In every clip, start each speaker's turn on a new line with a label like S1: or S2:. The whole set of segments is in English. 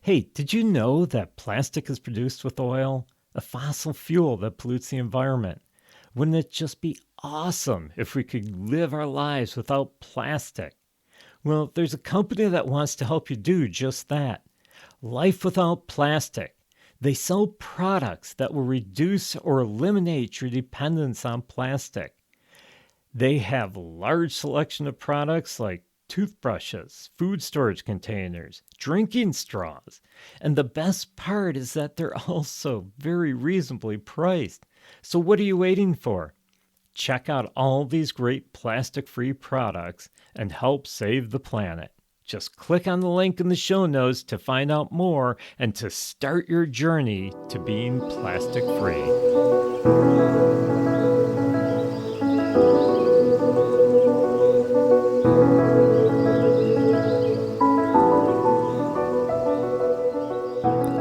S1: Hey, did you know that plastic is produced with oil? A fossil fuel that pollutes the environment. Wouldn't it just be awesome if we could live our lives without plastic? Well, there's a company that wants to help you do just that. Life Without Plastic. They sell products that will reduce or eliminate your dependence on plastic. They have a large selection of products like toothbrushes, food storage containers, drinking straws. And the best part is that they're also very reasonably priced. So what are you waiting for? Check out all these great plastic-free products and help save the planet. Just click on the link in the show notes to find out more and to start your journey to being plastic-free.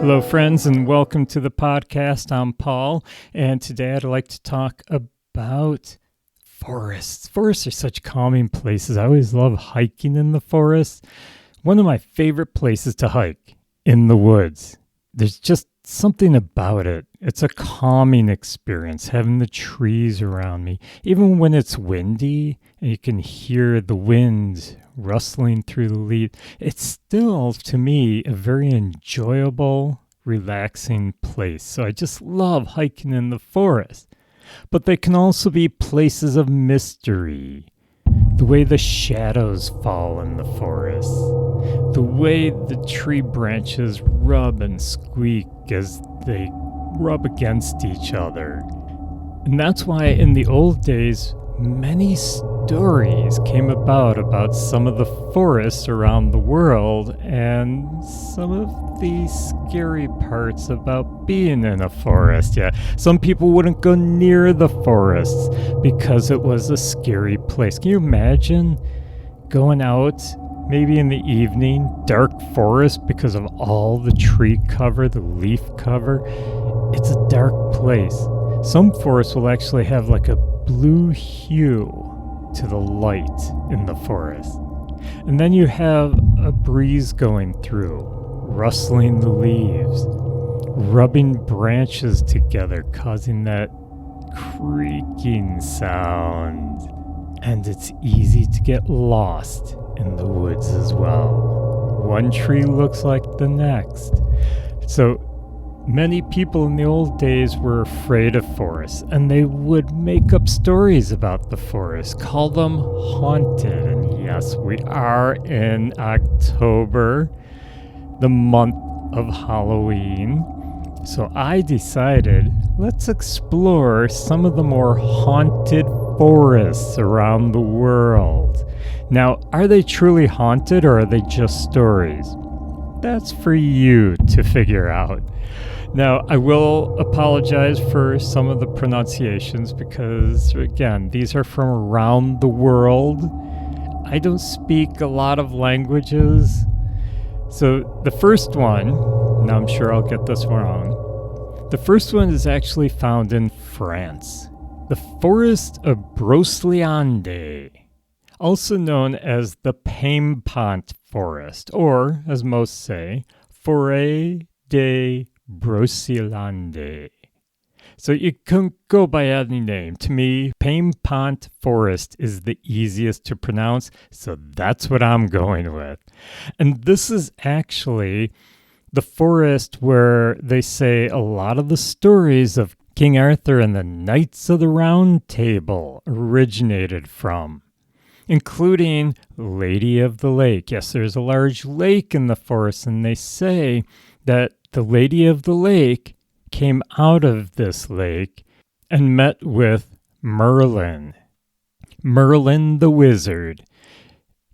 S1: Hello, friends, and welcome to the podcast. I'm Paul, and today I'd like to talk about forests. Forests are such calming places. I always love hiking in the forest. One of my favorite places to hike, in the woods. There's just something about it. It's a calming experience, having the trees around me. Even when it's windy and you can hear the wind rustling through the leaves, it's still, to me, a very enjoyable, relaxing place. So I just love hiking in the forest. But they can also be places of mystery. The way the shadows fall in the forest. The way the tree branches rub and squeak as they rub against each other. And that's why in the old days, many stories came about some of the forests around the world and some of the scary parts about being in a forest. Yeah, some people wouldn't go near the forests because it was a scary place. Can you imagine going out maybe in the evening, dark forest because of all the tree cover, the leaf cover? It's a dark place. Some forests will actually have like a blue hue to the light in the forest. And then you have a breeze going through, rustling the leaves, rubbing branches together, causing that creaking sound. And it's easy to get lost in the woods as well. One tree looks like the next. So many people in the old days were afraid of forests, and they would make up stories about the forest, call them haunted. And yes, we are in October, the month of Halloween. So I decided, let's explore some of the more haunted forests around the world. Now, are they truly haunted or are they just stories? That's for you to figure out. Now, I will apologize for some of the pronunciations because, again, these are from around the world. I don't speak a lot of languages. So the first one, now I'm sure I'll get this wrong. The first one is actually found in France. The forest of Brocéliande, also known as the Paimpont Forest, or, as most say, Forêt de Brocéliande. So you can go by any name. To me, Paimpont Forest is the easiest to pronounce, so that's what I'm going with. And this is actually the forest where they say a lot of the stories of King Arthur and the Knights of the Round Table originated from, including Lady of the Lake. Yes, there's a large lake in the forest, and they say that the Lady of the Lake came out of this lake and met with Merlin. Merlin the wizard.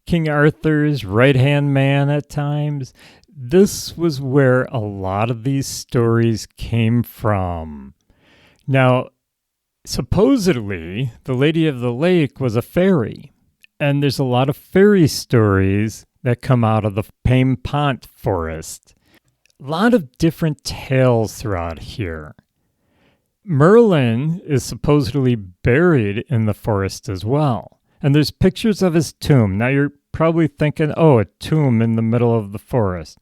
S1: King Arthur's right-hand man at times. This was where a lot of these stories came from. Now, supposedly, the Lady of the Lake was a fairy, and there's a lot of fairy stories that come out of the Paimpont Forest. A lot of different tales throughout here. Merlin is supposedly buried in the forest as well, and there's pictures of his tomb. Now, you're probably thinking, oh, a tomb in the middle of the forest.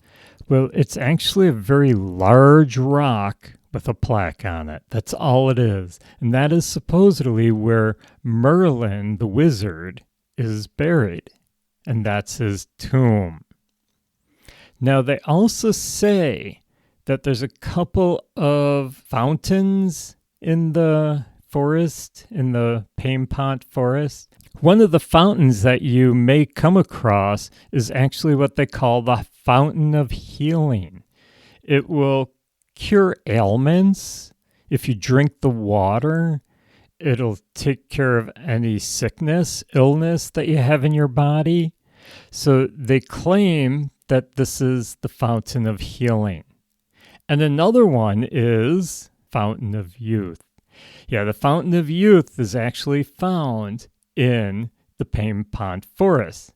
S1: Well, it's actually a very large rock with a plaque on it. That's all it is. And that is supposedly where Merlin, the wizard, is buried. And that's his tomb. Now, they also say that there's a couple of fountains in the forest, in the Paimpont forest. One of the fountains that you may come across is actually what they call the Fountain of Healing. It will cure ailments. If you drink the water, it'll take care of any sickness, illness that you have in your body. So they claim that this is the Fountain of Healing. And another one is Fountain of Youth. Yeah, the Fountain of Youth is actually found in the Paimpont Forest,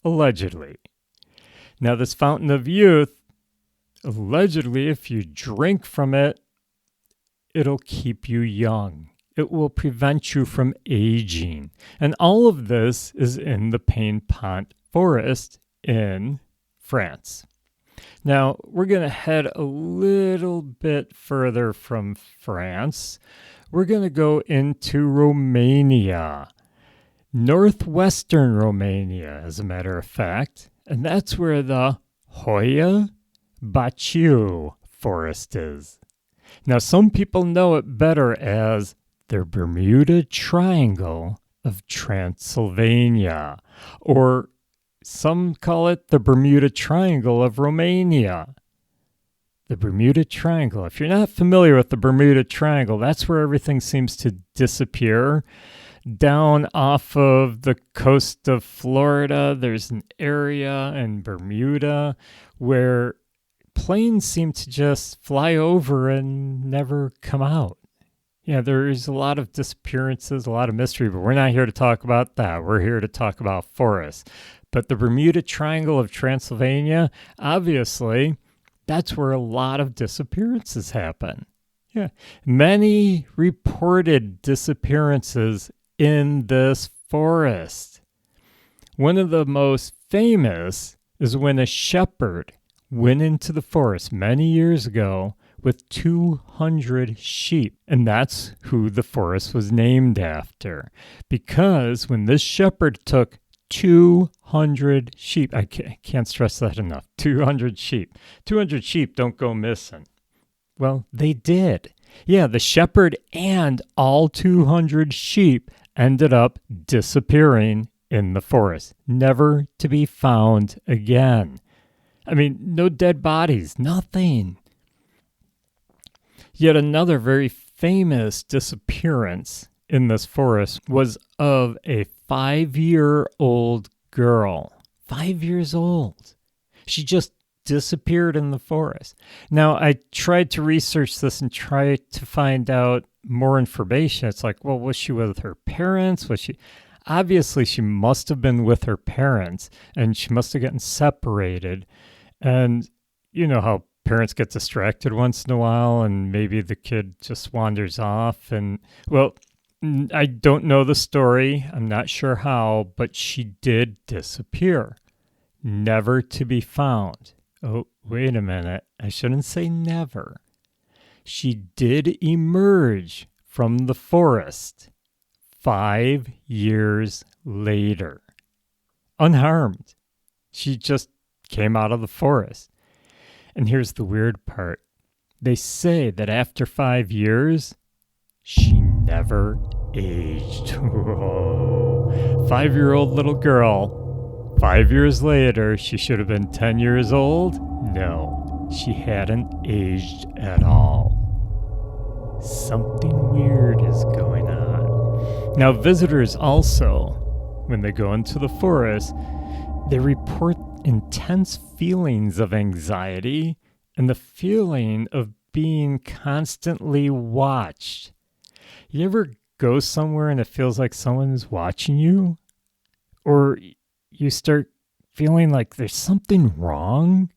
S1: allegedly. Now, this Fountain of Youth, allegedly, if you drink from it, it'll keep you young. It will prevent you from aging. And all of this is in the Paimpont Forest in France. Now, we're going to head a little bit further from France. We're going to go into Romania, northwestern Romania, as a matter of fact. And that's where the Hoia Baciu forest is. Now, some people know it better as the Bermuda Triangle of Transylvania, or some call it the Bermuda Triangle of Romania. The Bermuda Triangle. If you're not familiar with the Bermuda Triangle, that's where everything seems to disappear. Down off of the coast of Florida, there's an area in Bermuda where planes seem to just fly over and never come out. Yeah, there's a lot of disappearances, a lot of mystery, but we're not here to talk about that. We're here to talk about forests. But the Bermuda Triangle of Transylvania, obviously, that's where a lot of disappearances happen. Yeah, many reported disappearances in this forest. One of the most famous is when a shepherd went into the forest many years ago with 200 sheep. And that's who the forest was named after. Because when this shepherd took 200 sheep, I can't stress that enough, 200 sheep. 200 sheep don't go missing. Well, they did. Yeah, the shepherd and all 200 sheep ended up disappearing in the forest, never to be found again. I mean, no dead bodies, nothing. Yet another very famous disappearance in this forest was of a 5-year-old girl. 5 years old. She just disappeared in the forest. Now, I tried to research this and try to find out more information. It's like, well, was she with her parents? Obviously, she must have been with her parents, and she must have gotten separated. And you know how parents get distracted once in a while, and maybe the kid just wanders off. And, well, I don't know the story. I'm not sure how, but she did disappear. Never to be found. Oh, wait a minute. I shouldn't say never. She did emerge from the forest 5 years later. Unharmed. She just came out of the forest. And here's the weird part. They say that after 5 years, she never aged. Whoa. 5-year-old little girl. 5 years later, she should have been 10 years old? No, she hadn't aged at all. Something weird is going on. Now, visitors also, when they go into the forest, they report intense feelings of anxiety and the feeling of being constantly watched. You ever go somewhere and it feels like someone is watching you? Or you start feeling like there's something wrong?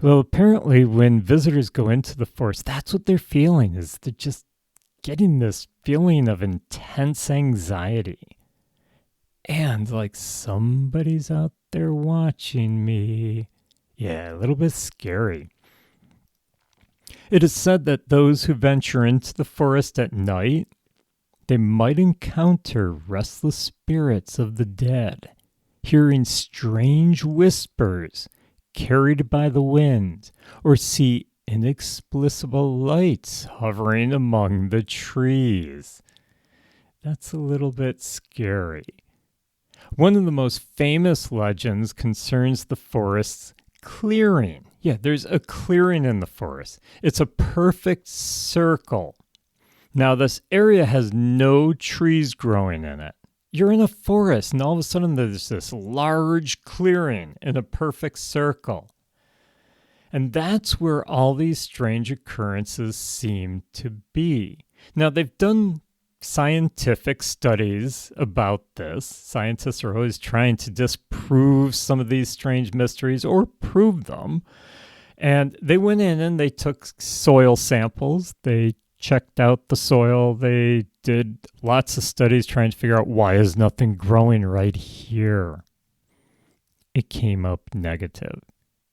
S1: Well, apparently when visitors go into the forest, that's what they're feeling, is they're just getting this feeling of intense anxiety. And like somebody's out they're watching me. Yeah, a little bit scary. It is said that those who venture into the forest at night, they might encounter restless spirits of the dead, hearing strange whispers carried by the wind, or see inexplicable lights hovering among the trees. That's a little bit scary. One of the most famous legends concerns the forest's clearing. Yeah, there's a clearing in the forest. It's a perfect circle. Now, this area has no trees growing in it. You're in a forest, and all of a sudden there's this large clearing in a perfect circle. And that's where all these strange occurrences seem to be. Now, they've done scientific studies about this. Scientists are always trying to disprove some of these strange mysteries or prove them. And they went in and they took soil samples. They checked out the soil. They did lots of studies trying to figure out why is nothing growing right here. It came up negative.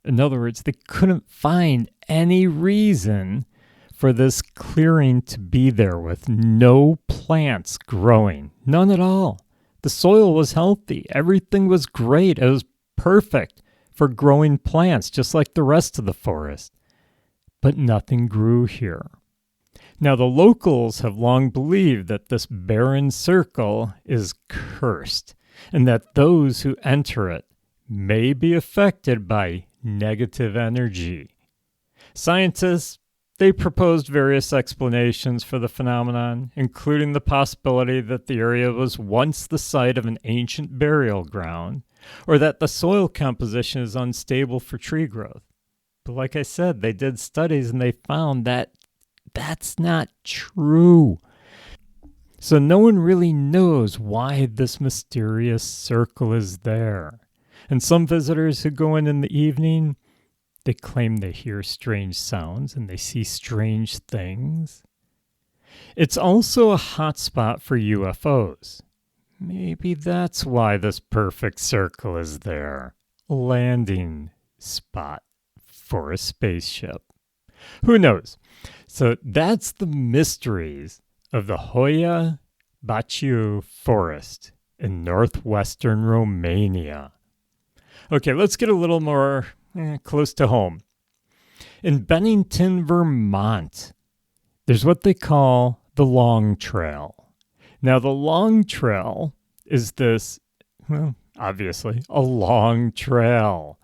S1: In other words, they couldn't find any reason for this clearing to be there with no plants growing. None at all. The soil was healthy. Everything was great. It was perfect for growing plants, just like the rest of the forest. But nothing grew here. Now, the locals have long believed that this barren circle is cursed, and that those who enter it may be affected by negative energy. Scientists, they proposed various explanations for the phenomenon, including the possibility that the area was once the site of an ancient burial ground, or that the soil composition is unstable for tree growth. But like I said, they did studies and they found that that's not true. So no one really knows why this mysterious circle is there. And some visitors who go in the evening, they claim they hear strange sounds and they see strange things. It's also a hotspot for UFOs. Maybe that's why this perfect circle is there. A landing spot for a spaceship. Who knows? So that's the mysteries of the Hoia Baciu Forest in northwestern Romania. Okay, let's get a little more close to home. In Bennington, Vermont, there's what they call the Long Trail. Now, the Long Trail is this, well, obviously, a long trail.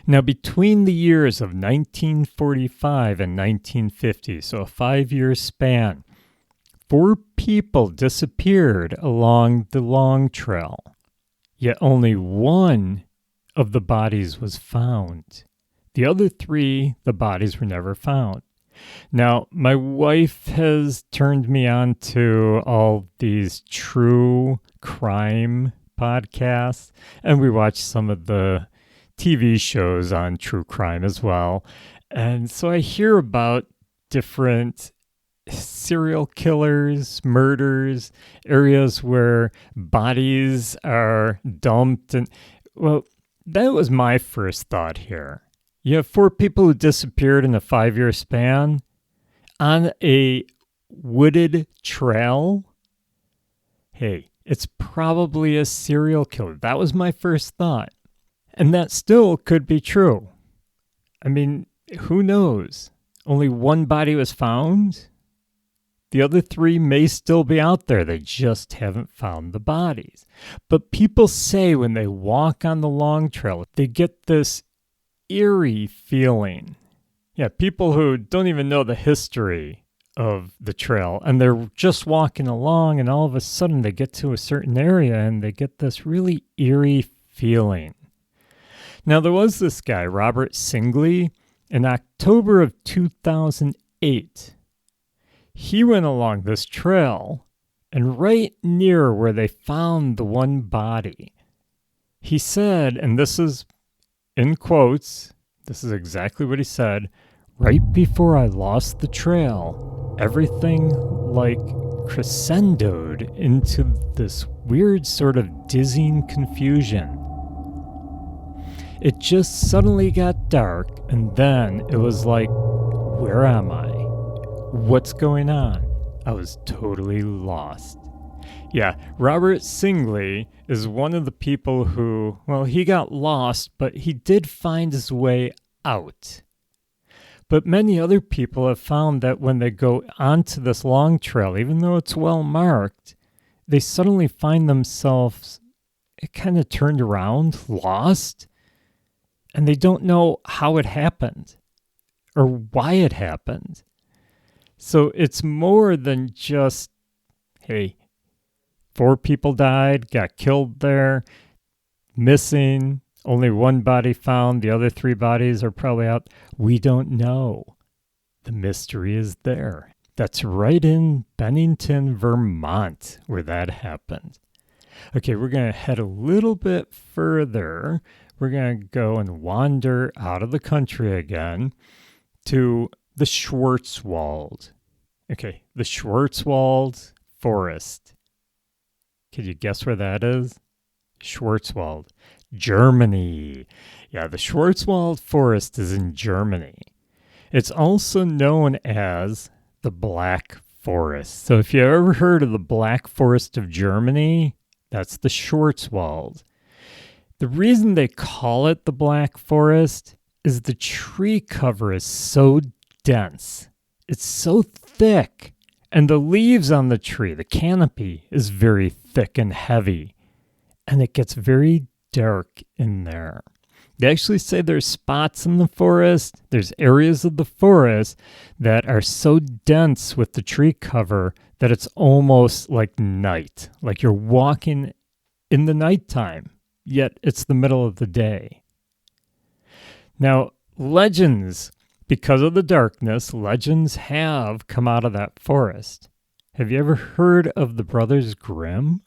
S1: Now, between the years of 1945 and 1950, so a 5-year span, 4 people disappeared along the Long Trail, yet only one of the bodies was found. The other 3, the bodies were never found. Now, my wife has turned me on to all these true crime podcasts, and we watch some of the TV shows on true crime as well. And so I hear about different serial killers, murders, areas where bodies are dumped. And, well, that was my first thought here. You have 4 people who disappeared in a 5-year span on a wooded trail. Hey, it's probably a serial killer. That was my first thought. And that still could be true. I mean, who knows? Only one body was found. The other 3 may still be out there. They just haven't found the bodies. But people say when they walk on the Long Trail, they get this eerie feeling. Yeah, people who don't even know the history of the trail, and they're just walking along, and all of a sudden they get to a certain area and they get this really eerie feeling. Now, there was this guy, Robert Singley, in October of 2008. He went along this trail, and right near where they found the one body, he said, and this is in quotes, this is exactly what he said, "Right before I lost the trail, everything like crescendoed into this weird sort of dizzying confusion. It just suddenly got dark, and then it was like, where am I? What's going on? I was totally lost. Yeah, Robert Singley is one of the people who, well, he got lost, but he did find his way out. But many other people have found that when they go onto this long trail, even though it's well marked, they suddenly find themselves kind of turned around, lost, and they don't know how it happened or why it happened. So it's more than just, hey, 4 people died, got killed there, missing, only 1 body found, the other 3 bodies are probably out. We don't know. The mystery is there. That's right in Bennington, Vermont, where that happened. Okay, we're going to head a little bit further. We're going to go and wander out of the country again to the Schwarzwald. Okay, the Schwarzwald Forest. Could you guess where that is? Schwarzwald, Germany. Yeah, the Schwarzwald Forest is in Germany. It's also known as the Black Forest. So if you ever heard of the Black Forest of Germany, that's the Schwarzwald. The reason they call it the Black Forest is the tree cover is so dense. It's so thick. And the leaves on the tree, the canopy, is very thick and heavy. And it gets very dark in there. They actually say there's spots in the forest, there's areas of the forest that are so dense with the tree cover that it's almost like night, like you're walking in the nighttime, yet it's the middle of the day. Now, legends, because of the darkness, legends have come out of that forest. Have you ever heard of the Brothers Grimm?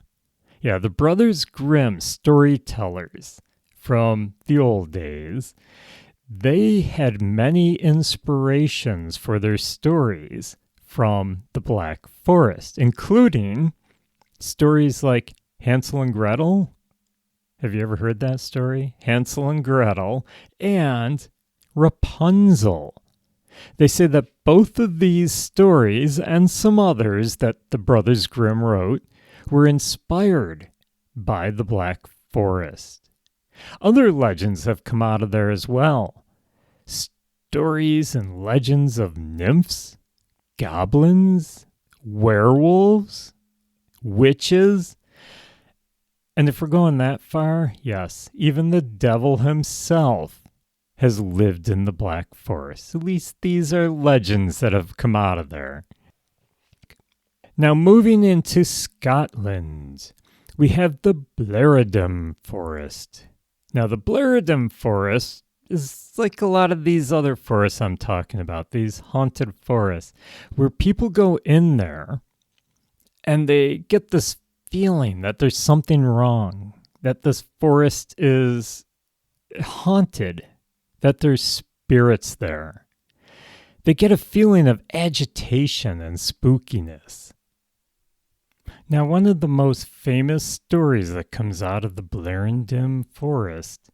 S1: Yeah, the Brothers Grimm, storytellers from the old days, they had many inspirations for their stories from the Black Forest, including stories like Hansel and Gretel. Have you ever heard that story? Hansel and Gretel and Rapunzel. They say that both of these stories and some others that the Brothers Grimm wrote were inspired by the Black Forest. Other legends have come out of there as well. Stories and legends of nymphs, goblins, werewolves, witches. And if we're going that far, yes, even the devil himself has lived in the Black Forest. At least these are legends that have come out of there. Now moving into Scotland, we have the Blairendam Forest. Now the Blairendam Forest is like a lot of these other forests I'm talking about, these haunted forests, where people go in there and they get this feeling that there's something wrong, that this forest is haunted, that there's spirits there. They get a feeling of agitation and spookiness. Now, one of the most famous stories that comes out of the Blairendam Forest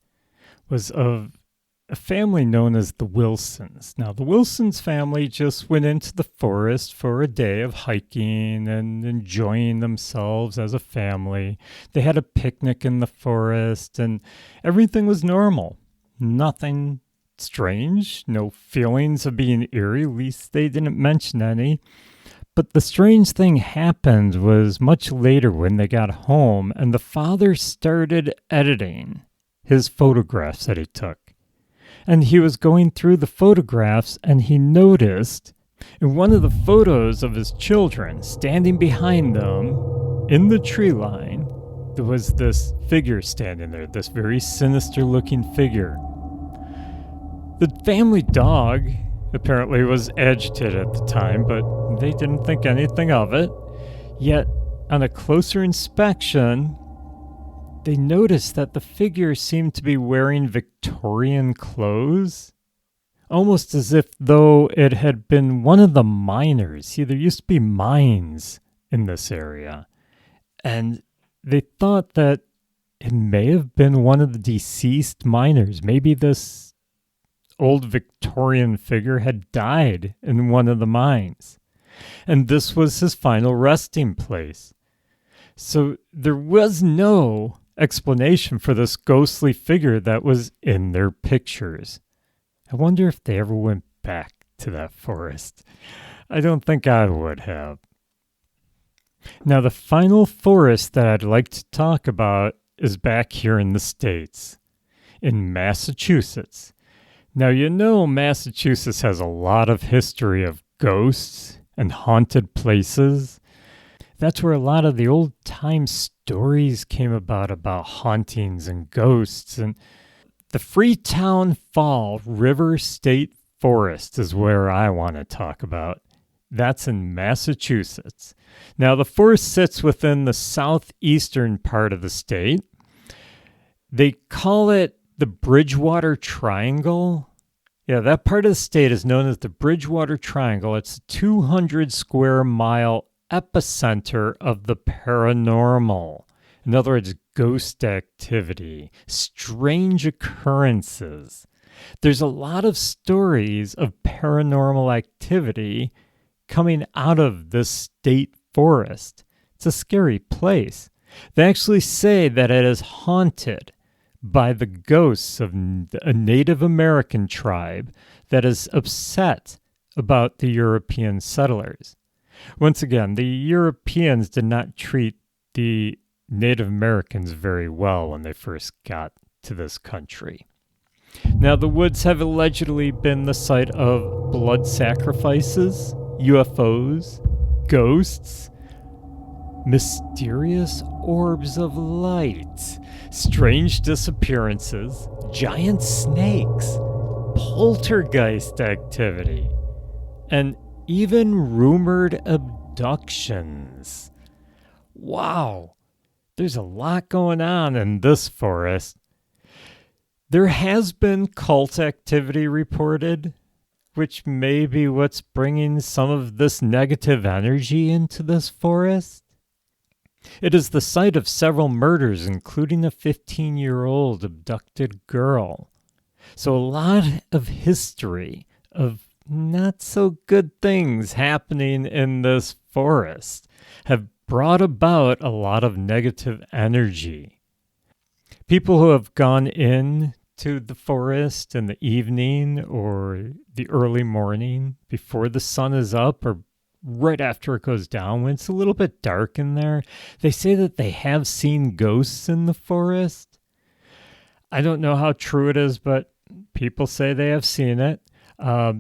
S1: was of a family known as the Wilsons. Now, the Wilsons family just went into the forest for a day of hiking and enjoying themselves as a family. They had a picnic in the forest, and everything was normal. Nothing strange, no feelings of being eerie, at least they didn't mention any. But the strange thing happened was much later when they got home and the father started editing his photographs that he took. And he was going through the photographs and he noticed in one of the photos of his children standing behind them in the tree line, there was this figure standing there, this very sinister looking figure. The family dog apparently was agitated at the time, but they didn't think anything of it. Yet, on a closer inspection, they noticed that the figure seemed to be wearing Victorian clothes, almost as if though it had been one of the miners. See, there used to be mines in this area, and they thought that it may have been one of the deceased miners. Maybe this old Victorian figure had died in one of the mines, and this was his final resting place. So there was no explanation for this ghostly figure that was in their pictures. I wonder if they ever went back to that forest. I don't think I would have. Now, the final forest that I'd like to talk about is back here in the States, in Massachusetts. Now, you know Massachusetts has a lot of history of ghosts and haunted places. That's where a lot of the old-time stories came about hauntings and ghosts. And the Freetown Fall River State Forest is where I want to talk about. That's in Massachusetts. Now, the forest sits within the southeastern part of the state. They call it the Bridgewater Triangle. Yeah, that part of the state is known as the Bridgewater Triangle. It's a 200 square mile epicenter of the paranormal. In other words, ghost activity, strange occurrences. There's a lot of stories of paranormal activity coming out of this state forest. It's a scary place. They actually say that it is haunted by the ghosts of a Native American tribe that is upset about the European settlers. Once again, the Europeans did not treat the Native Americans very well when they first got to this country. Now, the woods have allegedly been the site of blood sacrifices, UFOs, ghosts, mysterious orbs of light, strange disappearances, giant snakes, poltergeist activity, and even rumored abductions. Wow, there's a lot going on in this forest. There has been cult activity reported, which may be what's bringing some of this negative energy into this forest. It is the site of several murders, including a 15-year-old abducted girl. So a lot of history of not so good things happening in this forest have brought about a lot of negative energy. People who have gone in to the forest in the evening or the early morning before the sun is up or right after it goes down when it's a little bit dark in there, they say that they have seen ghosts in the forest. I don't know how true it is, but people say they have seen it.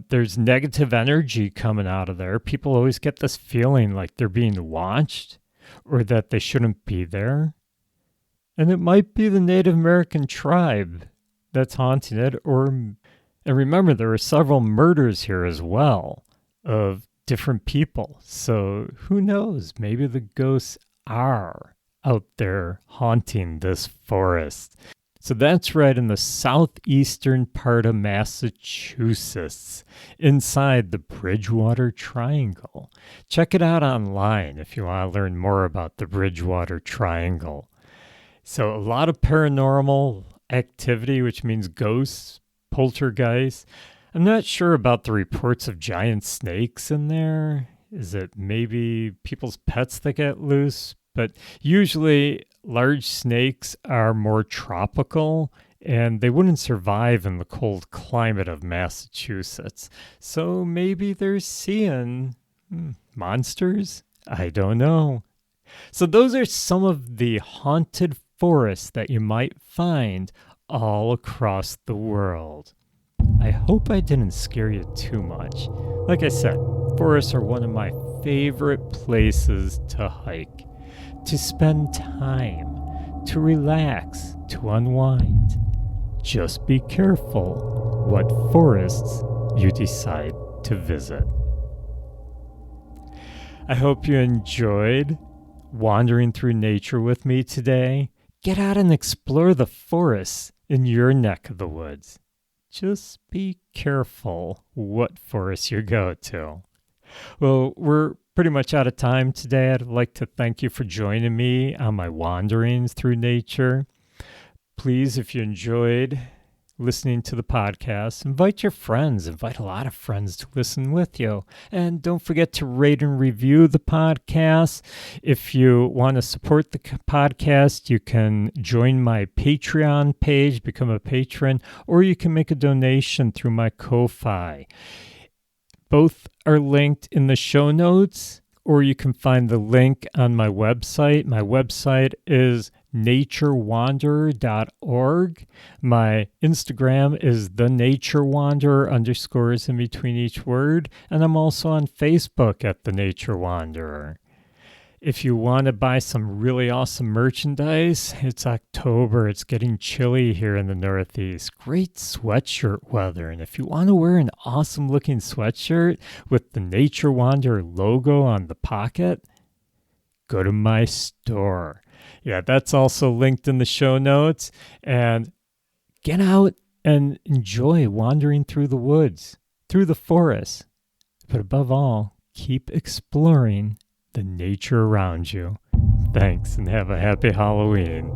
S1: There's negative energy coming out of there. People always get this feeling like they're being watched or that they shouldn't be there. And it might be the Native American tribe that's haunting it. And remember, there were several murders here as well of different people. So who knows? Maybe the ghosts are out there haunting this forest. So that's right in the southeastern part of Massachusetts, inside the Bridgewater Triangle. Check it out online if you want to learn more about the Bridgewater Triangle. So a lot of paranormal activity, which means ghosts, poltergeists. I'm not sure about the reports of giant snakes in there. Is it maybe people's pets that get loose? But usually large snakes are more tropical and they wouldn't survive in the cold climate of Massachusetts. So maybe they're seeing monsters? I don't know. So those are some of the haunted forests that you might find all across the world. I hope I didn't scare you too much. Like I said, forests are one of my favorite places to hike, to spend time, to relax, to unwind. Just be careful what forests you decide to visit. I hope you enjoyed wandering through nature with me today. Get out and explore the forests in your neck of the woods. Just be careful what forest you go to. Well, we're pretty much out of time today. I'd like to thank you for joining me on my wanderings through nature. Please, if you enjoyed listening to the podcast, invite your friends, invite a lot of friends to listen with you. And don't forget to rate and review the podcast. If you want to support the podcast, you can join my Patreon page, become a patron, or you can make a donation through my Ko-Fi. Both are linked in the show notes, or you can find the link on my website. My website is naturewanderer.org. My Instagram is thenaturewanderer _ in between each word. And I'm also on Facebook at The Nature Wanderer. If you want to buy some really awesome merchandise, it's October. It's getting chilly here in the Northeast. Great sweatshirt weather. And if you want to wear an awesome looking sweatshirt with the Nature Wanderer logo on the pocket, go to my store. Yeah, that's also linked in the show notes. And get out and enjoy wandering through the woods, through the forest. But above all, keep exploring the nature around you. Thanks, and have a happy Halloween.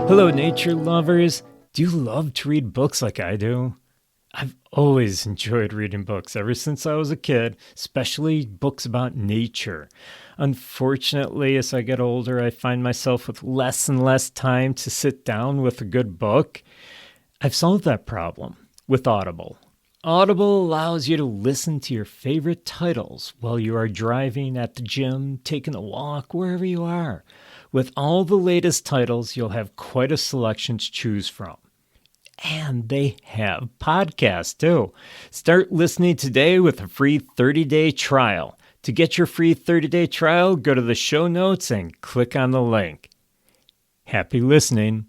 S1: Hello, nature lovers. Do you love to read books like I do? I've always enjoyed reading books ever since I was a kid, especially books about nature. Unfortunately, as I get older, I find myself with less and less time to sit down with a good book. I've solved that problem with Audible. Audible allows you to listen to your favorite titles while you are driving, at the gym, taking a walk, wherever you are. With all the latest titles, you'll have quite a selection to choose from. And they have podcasts too. Start listening today with a free 30-day trial. To get your free 30-day trial, go to the show notes and click on the link. Happy listening.